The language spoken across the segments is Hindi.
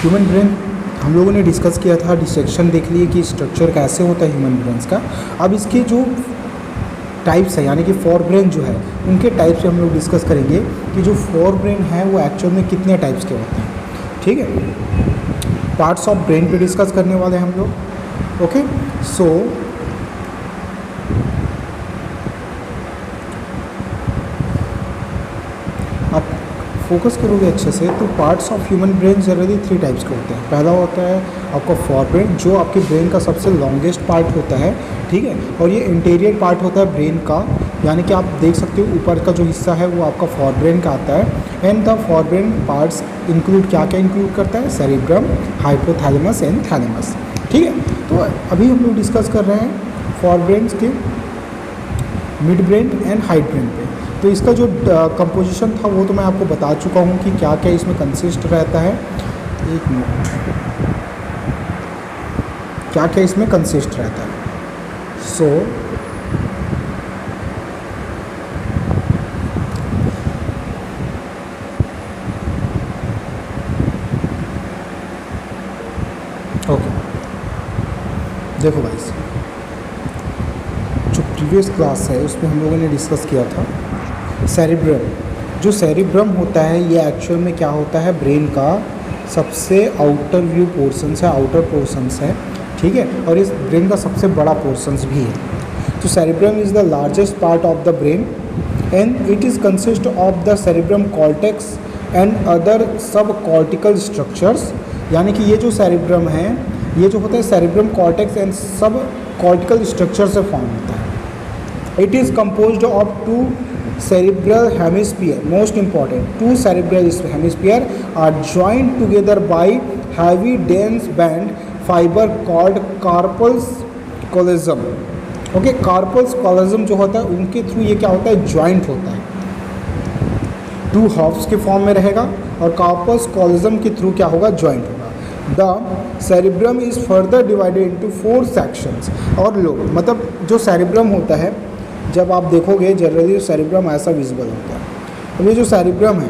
ह्यूमन ब्रेन हम लोगों ने डिस्कस किया था, डिसेक्शन देख लिए कि स्ट्रक्चर कैसे होता है ह्यूमन ब्रेन्स का। अब इसके जो टाइप्स है यानी कि फोर ब्रेन जो है उनके टाइप से हम लोग डिस्कस करेंगे कि जो फोर ब्रेन है वो एक्चुअल में कितने टाइप्स के होते हैं। ठीक है, पार्ट्स ऑफ ब्रेन पे डिस्कस करने वाले हैं हम लोग। ओके, सो आप फोकस करोगे अच्छे से तो parts of human brain generally 3 types के होते हैं। पहला होता है आपका फोर ब्रेन, जो आपके ब्रेन का सबसे लॉन्गेस्ट पार्ट होता है। ठीक है, और ये इंटीरियर पार्ट होता है ब्रेन का, यानी कि आप देख सकते हो ऊपर का जो हिस्सा है वो आपका फोर ब्रेन का आता है। And the fore brain parts include क्या क्या इंक्लूड करता है? Cerebrum, hypothalamus and thalamus. ठीक है, तो अभी हम लोग डिस्कस कर रहे हैं फोर ब्रेन के mid brain and hide brain पे। तो इसका जो कंपोजिशन था वो तो मैं आपको बता चुका हूँ कि क्या क्या इसमें कंसिस्ट रहता है। एक मिनट, क्या क्या इसमें कंसिस्ट रहता है। सो ओके, देखो भाई, जो प्रीवियस क्लास है उसमें हम लोगों ने डिस्कस किया था सेरिब्रम। जो सेरिब्रम होता है ये एक्चुअल में क्या होता है? ब्रेन का सबसे आउटर व्यू पोर्शंस है, आउटर पोर्शंस है। ठीक है, और इस ब्रेन का सबसे बड़ा पोर्शंस भी है। तो cerebrum is the largest part of the brain and it is consist of the cerebrum cortex and other सब कॉर्टिकल स्ट्रक्चर्स। यानी कि ये जो सेरिब्रम है ये जो होता है सेरिब्रम कॉर्टेक्स एंड सब कॉर्टिकल स्ट्रक्चर से फॉर्म होता है। It is composed of 2 cerebral hemisphere, most important, 2 cerebral hemisphere are joined together by heavy dense band fiber called carpals collagen. okay, carpals collagen जो होता है उनके थ्रू ये क्या होता है? ज्वाइंट होता है, 2 हॉफ्स के फॉर्म में रहेगा और carpals collagen के थ्रू क्या होगा? ज्वाइंट होगा। The cerebrum is further divided into 4 sections. और लोग मतलब जो सेरिब्रम होता है जब आप देखोगे जनरली सेरिब्रम ऐसा विजिबल होता है। अब ये जो सेरिब्रम है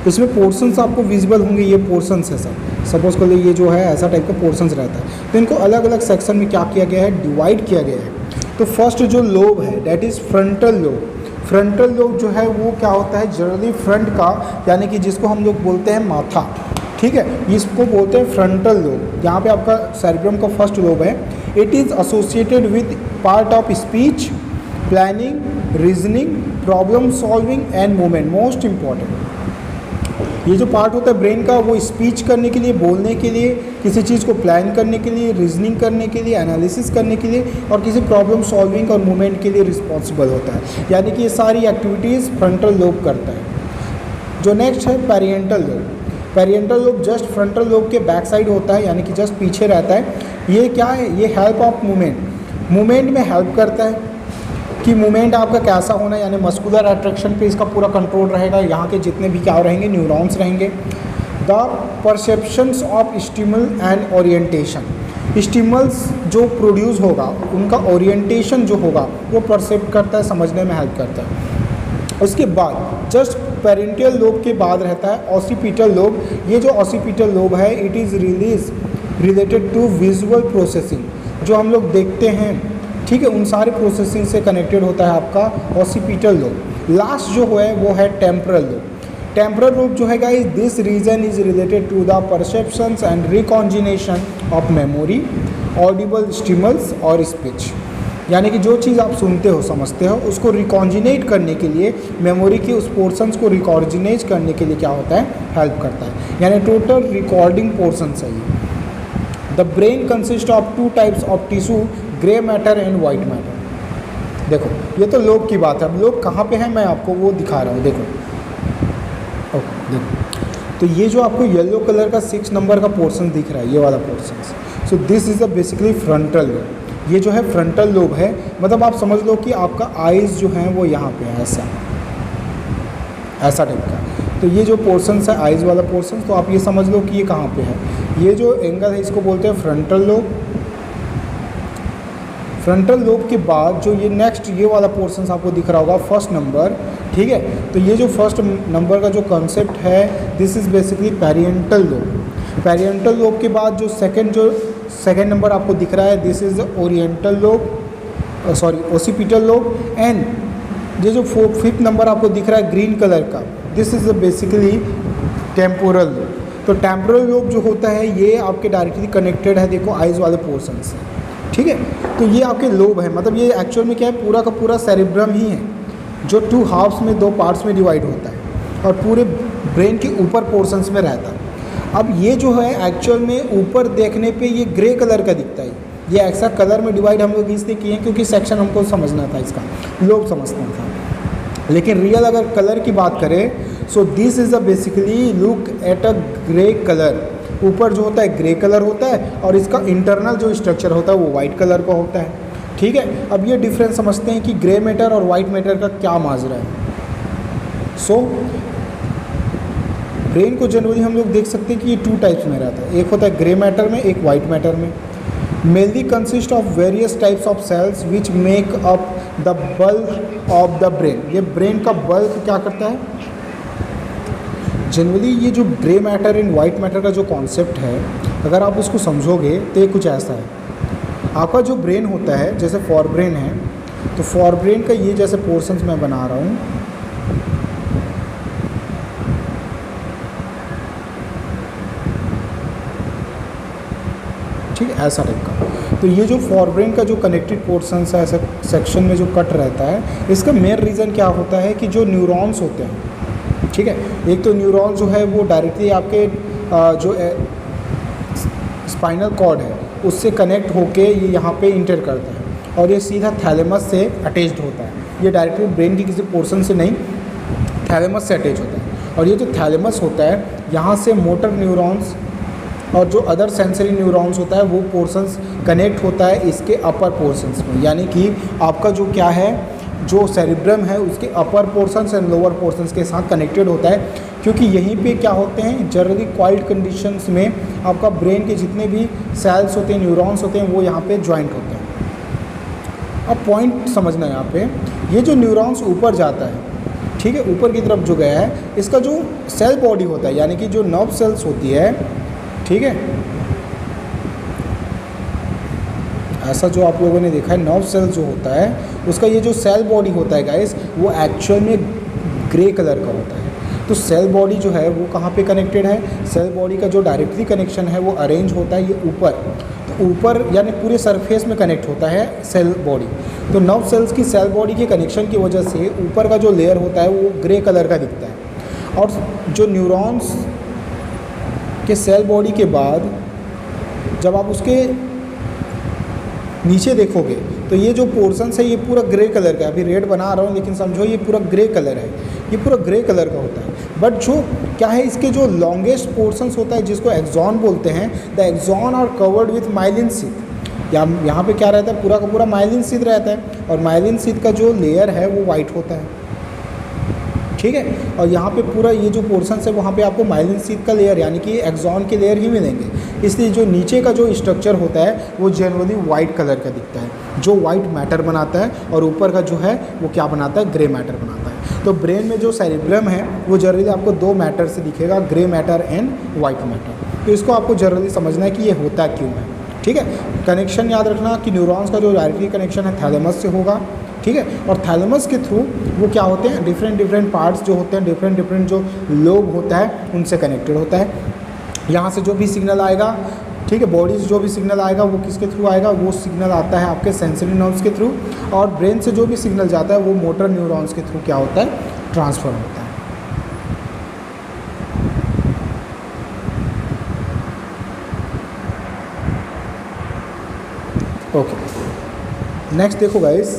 इसमें पोर्शंस आपको विजिबल होंगे, ये पोर्शंस है सब। सपोज कर लो ये जो है ऐसा टाइप का पोर्शंस रहता है। तो इनको अलग अलग सेक्शन में क्या किया गया है? डिवाइड किया गया है। तो फर्स्ट जो लोब है that is frontal lobe. Frontal lobe जो है वो क्या होता है? जनरली फ्रंट का, यानी कि जिसको हम लोग बोलते हैं माथा। ठीक है, इसको बोलते हैं फ्रंटल लोब। यहाँ पे आपका सेरिब्रम का फर्स्ट लोब है। It is associated with part of speech, planning, reasoning, problem solving and movement. Most important, ये जो पार्ट होता है ब्रेन का वो स्पीच करने के लिए, बोलने के लिए, किसी चीज़ को प्लान करने के लिए, रीजनिंग करने के लिए, एनालिसिस करने के लिए और किसी प्रॉब्लम सॉल्विंग और मूवमेंट के लिए रिस्पॉन्सिबल होता है। यानी कि ये सारी एक्टिविटीज़ फ्रंटल लोब करता है। जो नेक्स्ट है parietal lobe. Parietal lobe just frontal lobe के बैक साइड होता है, यानी कि जस्ट पीछे रहता है। ये क्या है? ये हेल्प ऑफ मूवमेंट में हेल्प करता है कि मूवमेंट आपका कैसा होना है, यानी मस्कुलर अट्रैक्शन पे इसका पूरा कंट्रोल रहेगा। यहाँ के जितने भी क्या रहेंगे? न्यूरॉन्स रहेंगे। The perceptions of stimuli and orientation. Stimulus जो प्रोड्यूस होगा उनका ओरिएंटेशन जो होगा वो परसेप्ट करता है, समझने में हेल्प करता है। उसके बाद जस्ट पेरेंटियल लोब के बाद रहता है ऑसिपिटल लोब। ये जो ऑसिपिटल लोब है it is related to visual processing. जो हम लोग देखते हैं, ठीक है, उन सारे प्रोसेसिंग से कनेक्टेड होता है आपका ऑसिपिटल लोब। लास्ट जो है वो है टेम्परल लोब। टेम्परल लोब जो है guys, this region is related to the perceptions and recognition of memory, audible stimulus और स्पीच। यानी कि जो चीज़ आप सुनते हो, समझते हो, उसको रिकॉन्जिनेट करने के लिए, मेमोरी के उस पोर्शंस को रिकॉर्जिनेट करने के लिए क्या होता है? हेल्प करता है। यानी टोटल रिकॉर्डिंग पोर्शंस है ये। The brain consist of 2 types of tissue, grey matter and white matter. देखो ये तो लोब की बात है। अब लोब कहाँ पे है मैं आपको वो दिखा रहा हूँ। देखो ओके, देखो तो ये जो आपको येलो कलर का 6 नंबर का पोर्शन दिख रहा है, ये वाला portion, so this is a basically frontal lobe. ये जो है फ्रंटल लोब है, मतलब आप समझ लो कि आपका आइज़ जो है वो यहाँ पे है, ऐसा टाइप का। तो ये जो पोर्शंस है आइज़ वाला पोर्शन, तो आप ये समझ लो कि ये कहाँ पे है। ये जो एंगल है इसको बोलते हैं फ्रंटल लोब। फ्रंटल लोब के बाद जो ये नेक्स्ट ये वाला पोर्शन आपको दिख रहा होगा फर्स्ट नंबर, ठीक है। तो ये जो फर्स्ट नंबर का जो कॉन्सेप्ट है, this is basically parietal lobe. Parietal lobe के बाद जो सेकंड नंबर आपको दिख रहा है, this is oriental lobe, occipital lobe. And ये जो फिफ्थ नंबर आपको दिख रहा है ग्रीन कलर का, this is basically temporal lobe. तो टेम्पोरल लोब जो होता है ये आपके डायरेक्टली कनेक्टेड है, देखो आइज़ वाले पोर्शन से, ठीक है। तो ये आपके लोब है, मतलब ये एक्चुअल में क्या है, पूरा का पूरा सेरिब्रम ही है जो 2 हाफ्स में 2 पार्ट्स में डिवाइड होता है और पूरे ब्रेन के ऊपर पोर्शंस में रहता है। अब ये जो है एक्चुअल में ऊपर देखने पे ये ग्रे कलर का दिखता है। ये ऐसा कलर में डिवाइड हम लोग इसलिए किए हैं क्योंकि सेक्शन हमको समझना था, इसका लोब समझना था। लेकिन रियल अगर कलर की बात करें, सो this is a basically look at a grey colour. ऊपर जो होता है ग्रे कलर होता है और इसका इंटरनल जो स्ट्रक्चर होता है वो वाइट कलर का होता है, ठीक है। अब ये डिफरेंस समझते हैं कि ग्रे मैटर और वाइट मैटर का क्या माजरा है। सो ब्रेन को जनरली हम लोग देख सकते हैं कि ये 2 टाइप्स में रहता है, एक होता है ग्रे मैटर में, एक वाइट मैटर में। Mainly consist of various types of cells which make up the bulk of the brain. ये ब्रेन का बल्क क्या करता है, जनरली ये जो grey matter and white matter का जो कॉन्सेप्ट है, अगर आप उसको समझोगे तो ये कुछ ऐसा है। आपका जो ब्रेन होता है, जैसे फॉर ब्रेन है, तो फॉर ब्रेन का ये जैसे पोर्शंस मैं बना रहा हूँ, ठीक है, ऐसा टाइप का। तो ये जो फॉर ब्रेन का जो कनेक्टेड पोर्शंस है, ऐसा सेक्शन में जो कट रहता है, इसका मेन रीज़न क्या होता है कि जो न्यूरॉन्स होते हैं, ठीक है, एक तो न्यूरॉन जो है वो डायरेक्टली आपके जो स्पाइनल कॉर्ड है उससे कनेक्ट होके ये यहाँ पे इंटर करता है और ये सीधा थैलेमस से अटैच्ड होता है। ये डायरेक्टली ब्रेन की किसी पोर्शन से नहीं, थैलेमस से अटैच होता है। और ये जो थैलेमस होता है, यहाँ से मोटर न्यूरॉन्स और जो अदर सेंसरी न्यूरॉन्स होता है वो पोर्शंस कनेक्ट होता है इसके अपर पोर्शंस में। यानी कि आपका जो क्या है, जो सेरिब्रम है उसके अपर पोर्शंस एंड लोअर पोर्शंस के साथ कनेक्टेड होता है, क्योंकि यहीं पे क्या होते हैं, जनरली क्वाइल्ड कंडीशंस में आपका ब्रेन के जितने भी सेल्स होते हैं, न्यूरॉन्स होते हैं, वो यहाँ पे ज्वाइंट होते हैं। अब पॉइंट समझना है यहाँ पे, ये जो न्यूरॉन्स ऊपर जाता है, ठीक है, ऊपर की तरफ जो गया है, इसका जो सेल बॉडी होता है, यानी कि जो नर्व सेल्स होती है, ठीक है, ऐसा जो आप लोगों ने देखा है नर्व सेल जो होता है, उसका ये जो सेल बॉडी होता है गाइस, वो एक्चुअल में ग्रे कलर का होता है। तो सेल बॉडी जो है वो कहाँ पे कनेक्टेड है, सेल बॉडी का जो डायरेक्टली कनेक्शन है वो अरेंज होता है ये ऊपर, तो ऊपर यानी पूरे सरफेस में कनेक्ट होता है सेल बॉडी। तो नर्व सेल्स की सेल बॉडी के कनेक्शन की वजह से ऊपर का जो लेयर होता है वो ग्रे कलर का दिखता है। और जो न्यूरॉन्स के सेल बॉडी के बाद जब आप उसके नीचे देखोगे तो ये जो पोर्शंस है ये पूरा ग्रे कलर का है। अभी रेड बना रहा हूँ लेकिन समझो ये पूरा ग्रे कलर है, ये पूरा ग्रे कलर का होता है। बट जो क्या है, इसके जो लॉन्गेस्ट पोर्शंस होता है जिसको एक्सॉन बोलते हैं, the axon are covered with myelin sheath. यहाँ पे क्या रहता है, पूरा का पूरा माइलिन शीथ रहता है और माइलिन शीथ का जो लेयर है वो वाइट होता है, ठीक है। और यहाँ पे पूरा ये जो पोर्शन है वहाँ पे आपको माइलिन शीथ का लेयर यानी कि एक्सॉन के लेयर ही मिलेंगे। इसलिए जो नीचे का जो स्ट्रक्चर होता है वो जनरली वाइट कलर का दिखता है, जो वाइट मैटर बनाता है, और ऊपर का जो है वो क्या बनाता है, ग्रे मैटर बनाता है। तो ब्रेन में जो सेरिब्रम है वो जनरली आपको 2 मैटर से दिखेगा, grey matter and white matter. तो इसको आपको जनरली समझना है कि ये होता क्यों है, ठीक है। कनेक्शन याद रखना कि न्यूरॉन्स का जो डायरेक्टली कनेक्शन है थैलेमस से होगा, ठीक है। और थैलेमस के थ्रू वो क्या होते हैं, डिफरेंट पार्ट्स जो होते हैं, डिफरेंट जो लोब होता है उनसे कनेक्टेड होता है। यहाँ से जो भी सिग्नल आएगा, ठीक है, बॉडी से जो भी सिग्नल आएगा वो किसके थ्रू आएगा, वो सिग्नल आता है आपके सेंसरी नर्व्स के थ्रू। और ब्रेन से जो भी सिग्नल जाता है वो मोटर न्यूरॉन्स के थ्रू क्या होता है, ट्रांसफ़र होता है। ओके, नेक्स्ट देखो guys,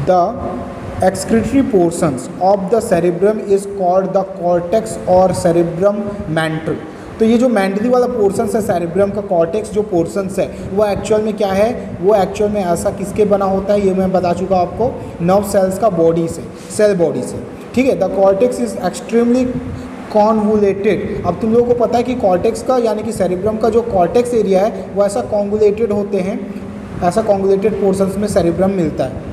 the excretory portions of the cerebrum is called the cortex और सेरिब्रम मैंटल। तो ये जो मैंटली वाला पोर्शंस है सेरिब्रम का, कॉर्टेक्स जो पोर्शंस है वो एक्चुअल में क्या है, वो एक्चुअल में ऐसा किसके बना होता है, ये मैं बता चुका आपको, नर्व सेल्स का बॉडी से, सेल बॉडी से, ठीक है। The cortex is extremely convoluted. अब तुम लोगों को पता है कि कॉर्टेक्स का यानी कि सेरिब्रम का जो कॉर्टेक्स एरिया है वो ऐसा कॉन्वुलेटेड होते हैं, ऐसा कॉन्वुलेटेड पोर्शंस में सेरिब्रम मिलता है।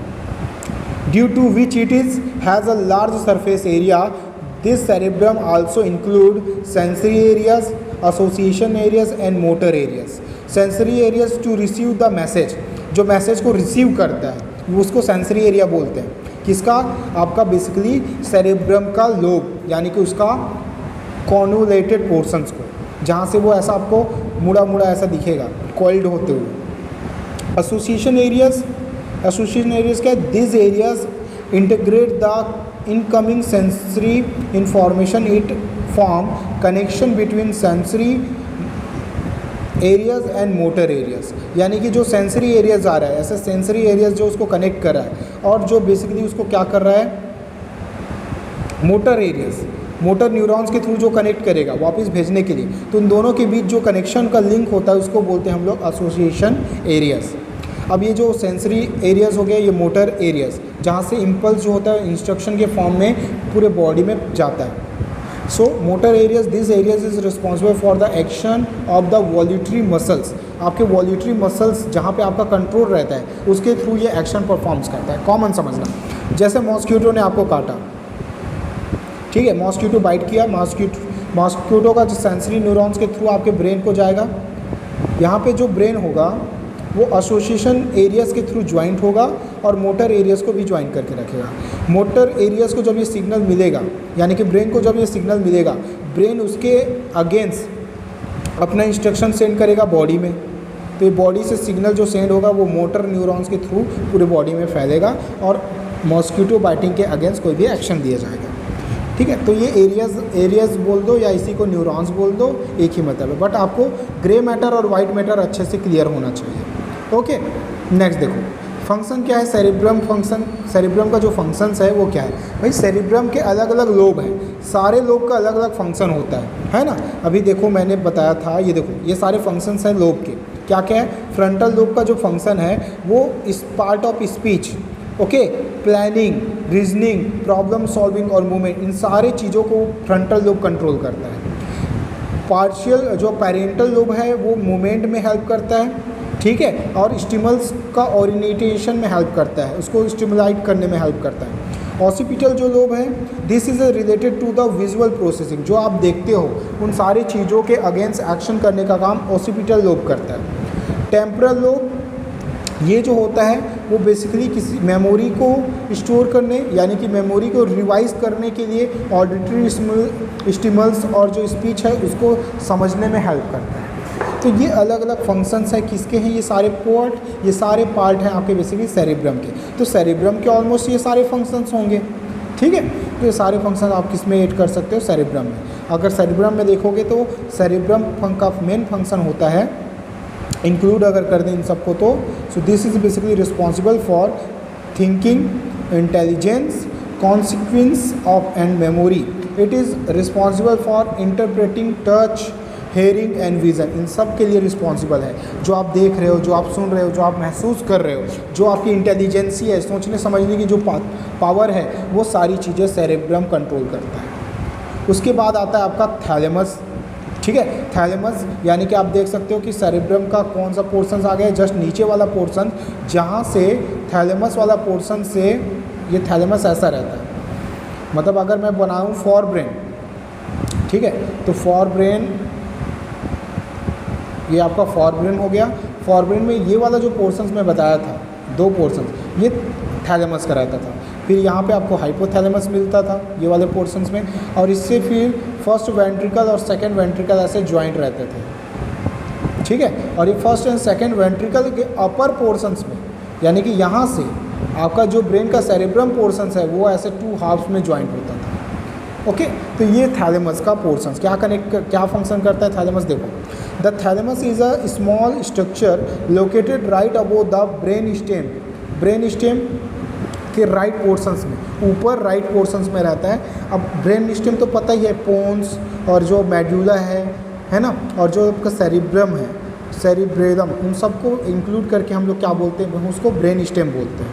Due to which it is has a large surface area. This cerebrum also include sensory areas, association areas and motor areas. Sensory areas to receive the message, जो मैसेज को रिसीव करता है वो उसको सेंसरी एरिया बोलते हैं. किसका? आपका बेसिकली सेरेब्रम का लोब, यानी कि उसका कॉन्वोलेटेड पोर्शंस को, जहाँ से वो ऐसा आपको मुड़ा मुड़ा ऐसा दिखेगा कॉइल्ड होते हुए. एसोसिएशन एरियाज, एसोसिएशन एरियाज क्या है? This areas integrate the incoming sensory information. It form connection between sensory areas and motor areas. यानी कि जो सेंसरी एरियाज आ रहा है, ऐसे सेंसरी एरियाज जो उसको कनेक्ट कर रहा है, और जो बेसिकली उसको क्या कर रहा है, मोटर एरियाज, मोटर न्यूरॉन्स के थ्रू जो कनेक्ट करेगा वापस भेजने के लिए. तो उन दोनों के बीच जो कनेक्शन का लिंक होता है उसको बोलते हैं हम लोग एसोसिएशन एरियाज. अब ये जो सेंसरी एरियाज हो गया, ये मोटर एरियाज, जहाँ से इम्पल्स जो होता है इंस्ट्रक्शन के फॉर्म में पूरे बॉडी में जाता है. So motor areas, this areas is responsible for the action of the voluntary muscles. आपके वॉल्यूटरी मसल्स जहाँ पे आपका कंट्रोल रहता है उसके थ्रू ये एक्शन परफॉर्म्स करता है. कॉमन समझना, जैसे मॉस्क्यूटो ने आपको काटा, ठीक है, मॉस्क्यूटो बाइट किया, मॉस्क्यूटो का जो सेंसरी न्यूरॉन्स के थ्रू आपके ब्रेन को जाएगा. यहाँ पे जो ब्रेन होगा वो एसोसिएशन एरियाज़ के थ्रू ज्वाइंट होगा और मोटर एरियाज़ को भी ज्वाइंट करके रखेगा. मोटर एरियाज़ को जब ये सिग्नल मिलेगा, यानी कि ब्रेन को जब ये सिग्नल मिलेगा, ब्रेन उसके अगेंस्ट अपना इंस्ट्रक्शन सेंड करेगा बॉडी में. तो ये बॉडी से सिग्नल जो सेंड होगा वो मोटर न्यूरॉन्स के थ्रू पूरे बॉडी में फैलेगा और मॉस्क्यूटो बाइटिंग के अगेंस्ट कोई भी एक्शन दिया जाएगा. ठीक है, तो ये एरियाज बोल दो या इसी को न्यूरॉन्स बोल दो, एक ही मतलब है. बट आपको ग्रे मैटर और वाइट मैटर अच्छे से क्लियर होना चाहिए. ओके, नेक्स्ट देखो फंक्शन क्या है. सेरिब्रम फंक्शन, सेरिब्रम का जो फंक्शंस है वो क्या है भाई? सेरिब्रम के अलग अलग लोब हैं, सारे लोब का अलग अलग फंक्शन होता है ना. अभी देखो मैंने बताया था, ये देखो ये सारे फंक्शंस हैं लोब के. क्या क्या है? फ्रंटल लोब का जो फंक्शन है वो इस part of speech, okay, planning, reasoning, problem solving और मूवमेंट, इन सारे चीज़ों को फ्रंटल लोब कंट्रोल करता है. पार्शियल जो पैरेंटल लोब है वो मूवमेंट में हेल्प करता है, ठीक है, और स्टिमल्स का ओरिएंटेशन में हेल्प करता है, उसको स्टिमुलाइट करने में हेल्प करता है. ऑसिपिटल जो लोब है, this is related to the visual processing. जो आप देखते हो उन सारी चीज़ों के अगेंस्ट एक्शन करने का काम ऑसिपिटल लोब करता है. टेम्पोरल लोब ये जो होता है वो बेसिकली किसी मेमोरी को स्टोर करने, यानी कि मेमोरी को रिवाइज करने के लिए ऑडिटरी स्टिमल्स और जो स्पीच है उसको समझने में हेल्प करता है. तो ये अलग अलग फंक्शंस हैं, किसके हैं ये सारे पार्ट हैं आपके बेसिकली सेरिब्रम के. तो सेरिब्रम के ऑलमोस्ट ये सारे फंक्शंस होंगे, ठीक है. तो ये सारे फंक्शन आप किस में ऐड कर सकते हो? सेरिब्रम में. अगर सेरिब्रम में देखोगे तो सेरिब्रम का मेन फंक्शन होता है, इंक्लूड अगर कर दें इन सबको तो, so this is basically responsible for thinking, intelligence, consequence of and memory. It is responsible for interpreting, touch, hearing and vision. इन सब के लिए रिस्पॉन्सिबल है. जो आप देख रहे हो, जो आप सुन रहे हो, जो आप महसूस कर रहे हो, जो आपकी इंटेलिजेंसी है, सोचने समझने की जो पावर है, वो सारी चीज़ें सेरेब्रम कंट्रोल करता है. उसके बाद आता है आपका थैलेमस, ठीक है. थैलेमस यानी कि आप देख सकते हो कि सेरेब्रम का कौन सा पोर्शन आ गया, जस्ट नीचे वाला पोर्शन, जहाँ से थैलेमस वाला पोर्शन से ये थैलेमस ऐसा रहता है. मतलब अगर मैं बनाऊँ फॉर ब्रेन, ठीक है, तो फॉर ब्रेन ये आपका फॉर ब्रेन हो गया. फॉर ब्रेन में ये वाला जो पोर्शंस मैं बताया था, दो पोर्शन, ये थैलेमस का रहता था. फिर यहाँ पे आपको हाइपोथैलेमस मिलता था ये वाले पोर्शंस में, और इससे फिर फर्स्ट वेंट्रिकल और सेकंड वेंट्रिकल ऐसे ज्वाइंट रहते थे, ठीक है. और ये फर्स्ट एंड सेकंड वेंट्रिकल के अपर पोर्शंस में, यानी कि यहाँ से आपका जो ब्रेन का सेरेब्रम पोर्शंस है वो ऐसे टू हाफ्स में ज्वाइंट होता था. ओके, तो ये थैलेमस का पोर्शंस क्या फंक्शन करता है थैलेमस. देखो, the thalamus is a small structure located right above the brain stem. Brain stem के राइट पोर्शंस में, ऊपर राइट पोर्शंस में रहता है. अब ब्रेन स्टेम तो पता ही है, पोन्स और जो मेडुला है ना, और जो आपका सेरिब्रम है, सेरिब्रेलम, उन सबको इंक्लूड करके हम लोग क्या बोलते हैं, उसको ब्रेन स्टेम बोलते हैं.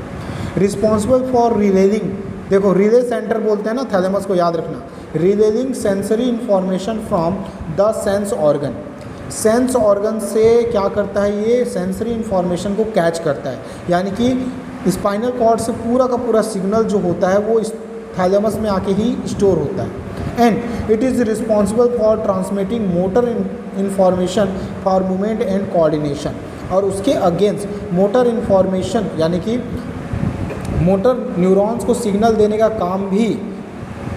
रिस्पॉन्सिबल फॉर रिलेइंग, देखो रिले सेंटर बोलते हैं ना थैलेमस को, याद रखना. Relying sensory information from the sense organ. Sense organ से क्या करता है, ये सेंसरी इंफॉर्मेशन को कैच करता है, यानी कि स्पाइनल कॉर्ड से पूरा का पूरा सिग्नल जो होता है वो इस थैलेमस में आके ही स्टोर होता है and it is responsible for transmitting motor information for movement and coordination. और उसके अगेंस्ट मोटर इंफॉर्मेशन यानी कि मोटर न्यूरॉन्स को सिग्नल देने का काम भी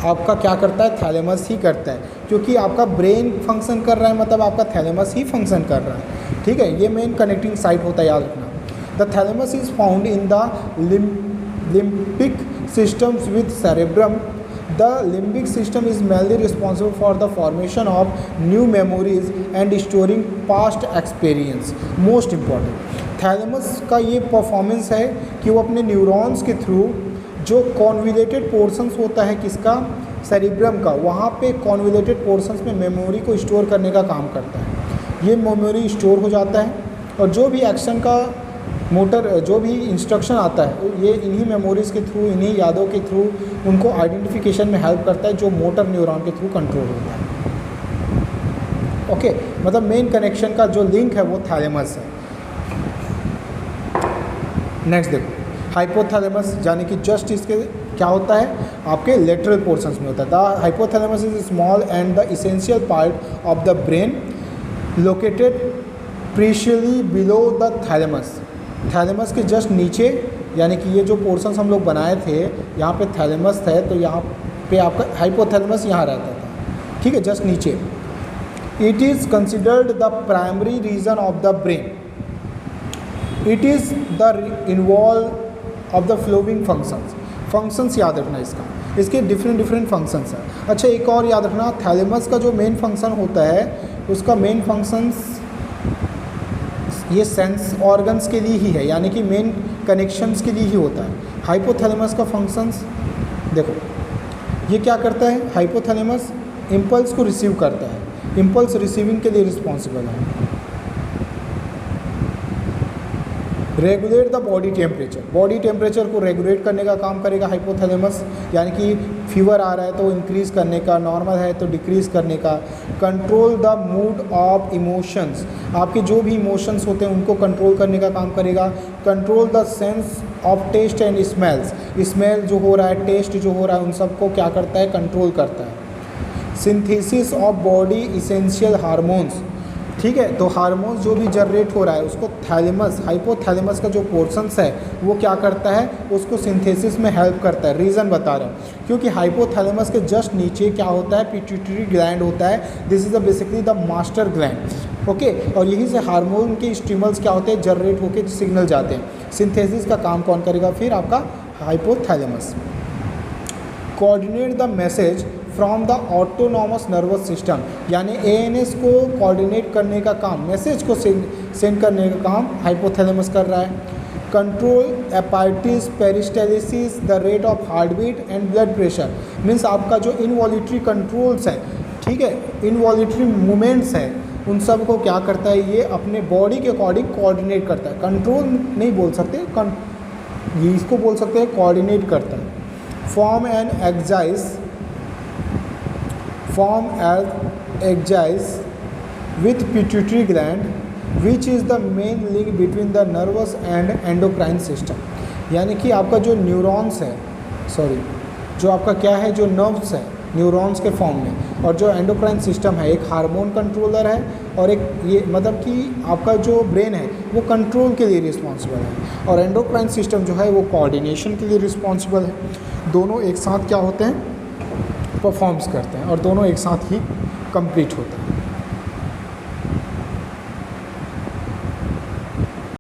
आपका क्या करता है, थैलेमस ही करता है। क्योंकि आपका ब्रेन फंक्शन कर रहा है मतलब आपका थैलेमस ही फंक्शन कर रहा है, ठीक है। ये मेन कनेक्टिंग साइट होता है, याद रखना। The thalamus is found in the limbic systems with cerebrum. The limbic system is mainly responsible for the formation of new memories and storing past experience. Most important, thalamus का ये परफॉर्मेंस है कि वो अपने न्यूरॉन्स के थ्रू जो कॉन्विलेटेड पोर्शंस होता है किसका, सेरिब्रम का, वहाँ पे कॉन्विलेटेड पोर्शंस में मेमोरी को स्टोर करने का काम करता है। ये मेमोरी स्टोर हो जाता है और जो भी एक्शन का मोटर जो भी इंस्ट्रक्शन आता है ये इन्हीं मेमोरीज़ के थ्रू, इन्हीं यादों के थ्रू उनको आइडेंटिफिकेशन में हेल्प करता है, जो मोटर न्यूरॉन के थ्रू कंट्रोल होता है। ओके, मतलब मेन कनेक्शन का जो लिंक है वो थैलेमस है। नेक्स्ट देखो, हाइपोथैलेमस यानी कि जस्ट इसके क्या होता है, आपके लेटरल पोर्शंस में होता है। The hypothalamus is small and the essential part of the brain located precisely below the thalamus. Thalamus के जस्ट नीचे, यानी कि ये जो पोर्शंस हम लोग बनाए थे यहाँ पे थैलेमस था, तो यहाँ पे आपका हाइपोथैलेमस यहाँ रहता था, ठीक है, जस्ट नीचे। It is considered the primary region of the brain. It is the involve of the following functions याद रखना इसके डिफरेंट फंक्शंस हैं। अच्छा, एक और याद रखना, थैलेमस का जो मेन फंक्शन होता है उसका मेन फंक्शंस ये सेंस ऑर्गन्स के लिए ही है, यानी कि मेन कनेक्शंस के लिए ही होता है। हाइपोथैलेमस का फंक्शंस देखो, ये क्या करता है, हाइपोथैलेमस इम्पल्स को रिसीव करता है, इम्पल्स रिसीविंग के लिए रिस्पॉन्सिबल है। रेगुलेट द बॉडी टेम्परेचर को रेगुलेट करने का काम करेगा हाइपोथैलेमस, यानी कि फीवर आ रहा है तो इंक्रीज़ करने का, नॉर्मल है तो डिक्रीज़ करने का। Control the mood off emotions, आपके जो भी इमोशंस होते हैं उनको कंट्रोल करने का काम करेगा। Control the sense of taste and smells, smell जो हो रहा है, टेस्ट जो हो रहा है, उन सबको क्या करता है, कंट्रोल करता है। Synthesis of body essential hormones, ठीक है, तो हार्मोन्स जो भी जनरेट हो रहा है उसको थैलेमस, हाइपोथैलेमस का जो पोर्शंस है वो क्या करता है, उसको सिंथेसिस में हेल्प करता है। रीज़न बता रहा हूँ, क्योंकि हाइपोथैलेमस के जस्ट नीचे क्या होता है, पिट्यूटरी ग्लैंड होता है। This is basically the master gland, okay, और यहीं से हार्मोन के स्टिमुल्स क्या होते हैं, जनरेट होकर सिग्नल जाते हैं। सिंथेसिस का काम कौन करेगा, फिर आपका hypothalamus. Coordinate the message from the autonomous nervous system, यानी एएनएस को कोऑर्डिनेट करने का काम, मैसेज को सेंड करने का काम हाइपोथैलेमस कर रहा है। Control appetites, peristalsis, the rate of heart beat and blood pressure, means आपका जो इनवॉल्यूटरी कंट्रोल्स हैं, ठीक है, इनवॉल्यूटरी मूवमेंट्स हैं, उन सब को क्या करता है, ये अपने बॉडी के अकॉर्डिंग कोऑर्डिनेट करता है। कंट्रोल नहीं बोल सकते, ये इसको बोल सकते हैं कोऑर्डिनेट करता है। Form and excise with pituitary gland which is the main link between the nervous and endocrine system, यानी कि आपका जो न्यूरॉन्स है, जो आपका क्या है, जो नर्व्स है न्यूरॉन्स के फॉर्म में, और जो एंडोक्राइन सिस्टम है एक हार्मोन कंट्रोलर है, और एक ये मतलब कि आपका जो ब्रेन है वो कंट्रोल के लिए रिस्पॉन्सिबल है, और एंडोक्राइन सिस्टम जो है वो कोऑर्डिनेशन के लिए रिस्पॉन्सिबल है। दोनों एक साथ क्या होते हैं, परफॉर्म्स करते हैं, और दोनों एक साथ ही कंप्लीट होता है।